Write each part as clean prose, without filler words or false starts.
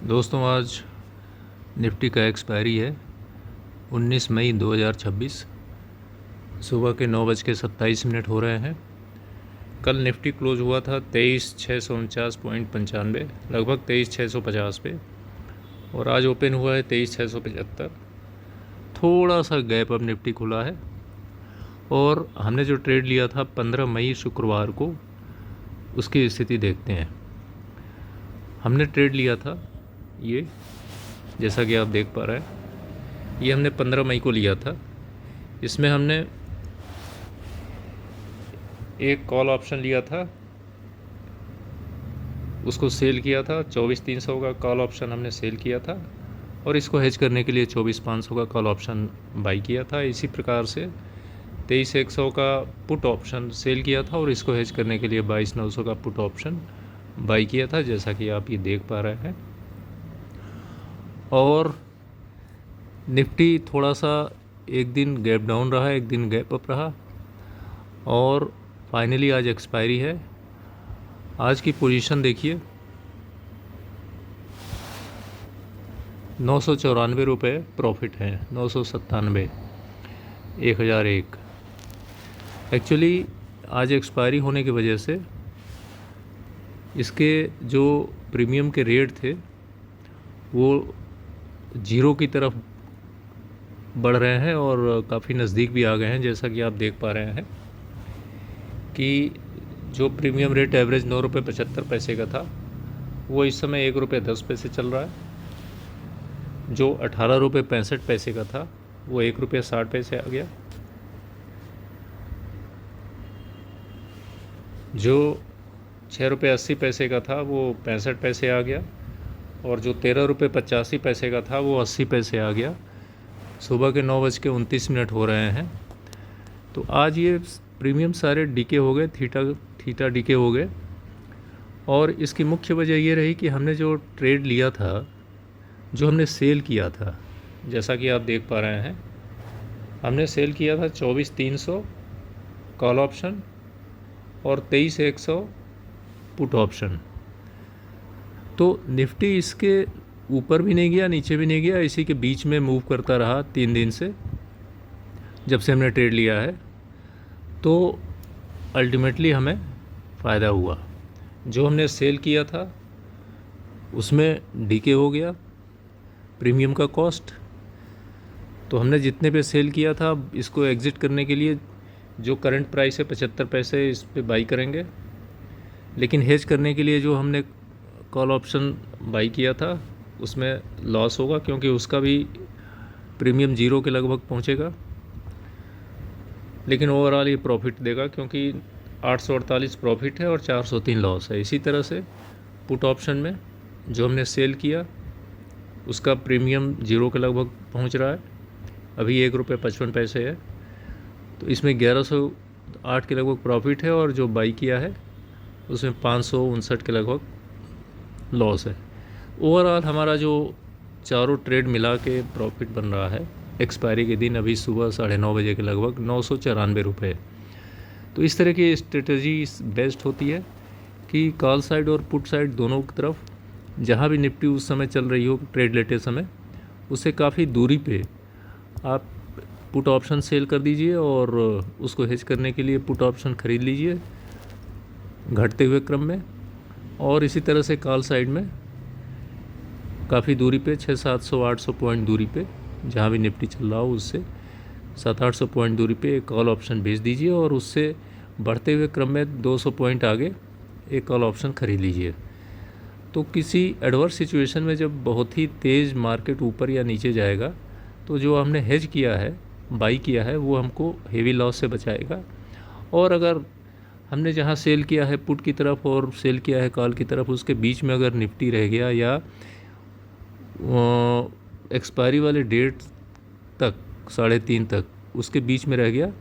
दोस्तों, आज निफ्टी का एक्सपायरी है 19 मई 2026। सुबह के 9:27 हो रहे हैं। कल निफ्टी क्लोज हुआ था 23,649.95, लगभग 23,650 पे, और आज ओपन हुआ है 23,675। थोड़ा सा गैप अब निफ्टी खुला है। और हमने जो ट्रेड लिया था 15 मई शुक्रवार को, उसकी स्थिति देखते हैं। हमने ट्रेड लिया था ये, जैसा कि आप देख पा रहे हैं, ये हमने 15 मई को लिया था। इसमें हमने एक कॉल ऑप्शन लिया था, उसको सेल किया था। 24,300 का कॉल ऑप्शन हमने सेल किया था, और इसको हेज करने के लिए 24,500 का कॉल ऑप्शन बाई किया था। इसी प्रकार से 23,100 का पुट ऑप्शन सेल किया था, और इसको हेज करने के लिए 22,900 का पुट ऑप्शन बाई किया था, जैसा कि आप ये देख पा रहे हैं। और निफ्टी थोड़ा सा एक दिन गैप डाउन रहा, एक दिन गैप अप रहा, और फाइनली आज एक्सपायरी है। आज की पोजीशन देखिए, 994 रुपये प्रॉफिट है, 997, 1001। एक्चुअली आज एक्सपायरी होने की वजह से इसके जो प्रीमियम के रेट थे वो जीरो की तरफ बढ़ रहे हैं, और काफ़ी नज़दीक भी आ गए हैं। जैसा कि आप देख पा रहे हैं कि जो प्रीमियम रेट एवरेज 9 रुपये 75 पैसे का था, वो इस समय 1 रुपये 10 पैसे चल रहा है। जो 18 रुपये 65 पैसे का था, वो 1 रुपये 60 पैसे आ गया। जो 6 रुपये 80 पैसे का था, वो 65 पैसे आ गया। और जो 13 रुपये 85 पैसे का था, वो 80 पैसे आ गया। सुबह के 9:29 हो रहे हैं। तो आज ये प्रीमियम सारे डीके हो गए, थीटा डीके हो गए। और इसकी मुख्य वजह ये रही कि हमने जो ट्रेड लिया था, जो हमने सेल किया था, जैसा कि आप देख पा रहे हैं, हमने सेल किया था 24,300 कॉल ऑप्शन और 23,100 पुट ऑप्शन। तो निफ्टी इसके ऊपर भी नहीं गया, नीचे भी नहीं गया, इसी के बीच में मूव करता रहा 3 दिन से, जब से हमने ट्रेड लिया है। तो अल्टीमेटली हमें फ़ायदा हुआ। जो हमने सेल किया था उसमें डीके हो गया प्रीमियम का कॉस्ट। तो हमने जितने पे सेल किया था, इसको एग्ज़िट करने के लिए जो करंट प्राइस है 75 पैसे, इस पे बाई करेंगे। लेकिन हेज करने के लिए जो हमने कॉल ऑप्शन बाई किया था, उसमें लॉस होगा, क्योंकि उसका भी प्रीमियम जीरो के लगभग पहुंचेगा। लेकिन ओवरऑल ये प्रॉफिट देगा, क्योंकि 848 प्रॉफिट है और 403 लॉस है। इसी तरह से पुट ऑप्शन में जो हमने सेल किया, उसका प्रीमियम जीरो के लगभग पहुंच रहा है, अभी 1 रुपये 55 पैसे है। तो इसमें 1108 के लगभग प्रॉफिट है, और जो बाई किया है उसमें 559 के लगभग लॉस है। ओवरऑल हमारा जो चारों ट्रेड मिला के प्रॉफिट बन रहा है एक्सपायरी के दिन, अभी सुबह 9:30 बजे के लगभग 994 रुपये। तो इस तरह की स्ट्रेटजी बेस्ट होती है कि कॉल साइड और पुट साइड दोनों की तरफ, जहाँ भी निफ्टी उस समय चल रही हो ट्रेड लेते समय, उससे काफ़ी दूरी पे आप पुट ऑप्शन सेल कर दीजिए, और उसको हेज करने के लिए पुट ऑप्शन ख़रीद लीजिए घटते हुए क्रम में। और इसी तरह से कॉल साइड में काफ़ी दूरी पे, 600-700-800 पॉइंट दूरी पे, जहाँ भी निफ्टी चल रहा हो उससे 700-800 पॉइंट दूरी पे एक कॉल ऑप्शन भेज दीजिए, और उससे बढ़ते हुए क्रम में 200 पॉइंट आगे एक कॉल ऑप्शन ख़रीद लीजिए। तो किसी एडवर्स सिचुएशन में जब बहुत ही तेज़ मार्केट ऊपर या नीचे जाएगा, तो जो हमने हेज किया है, बाई किया है, वो हमको हेवी लॉस से बचाएगा। और अगर हमने जहाँ सेल किया है पुट की तरफ और सेल किया है कॉल की तरफ, उसके बीच में अगर निफ्टी रह गया, या एक्सपायरी वाले डेट तक 3:30 तक उसके बीच में रह गया,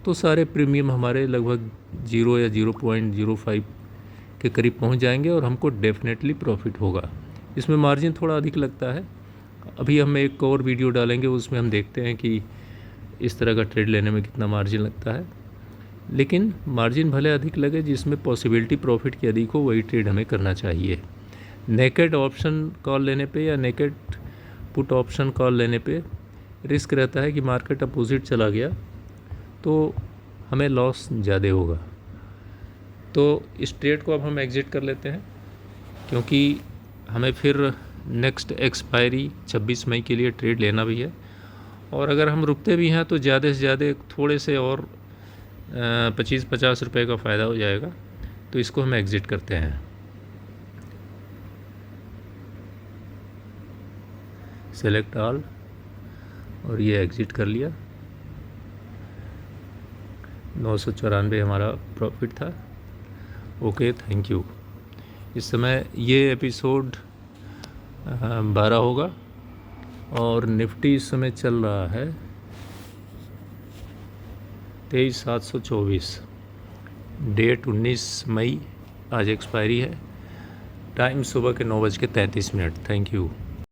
तो सारे प्रीमियम हमारे लगभग 0 या 0.05 के करीब पहुंच जाएंगे, और हमको डेफिनेटली प्रॉफिट होगा। इसमें मार्जिन थोड़ा अधिक लगता है। अभी हम एक और वीडियो डालेंगे, उसमें हम देखते हैं कि इस तरह का ट्रेड लेने में कितना मार्जिन लगता है। लेकिन मार्जिन भले अधिक लगे, जिसमें पॉसिबिलिटी प्रॉफिट की अधिक हो, वही ट्रेड हमें करना चाहिए। नेकेड ऑप्शन कॉल लेने पे या नेकेड पुट ऑप्शन कॉल लेने पे रिस्क रहता है कि मार्केट अपोजिट चला गया तो हमें लॉस ज़्यादा होगा। तो इस ट्रेड को अब हम एग्ज़िट कर लेते हैं, क्योंकि हमें फिर नेक्स्ट एक्सपायरी 26 मई के लिए ट्रेड लेना भी है, और अगर हम रुकते भी हैं तो ज़्यादा से ज़्यादा थोड़े से और 25-50 रुपये का फ़ायदा हो जाएगा। तो इसको हम एग्ज़िट करते हैं। सेलेक्ट ऑल, और ये एग्ज़िट कर लिया। 994 हमारा प्रॉफिट था। Okay, thank you. इस समय ये एपिसोड 12 होगा और निफ्टी इस समय चल रहा है 23,724। डेट 19 मई, आज एक्सपायरी है। टाइम सुबह के 9:33। Thank you.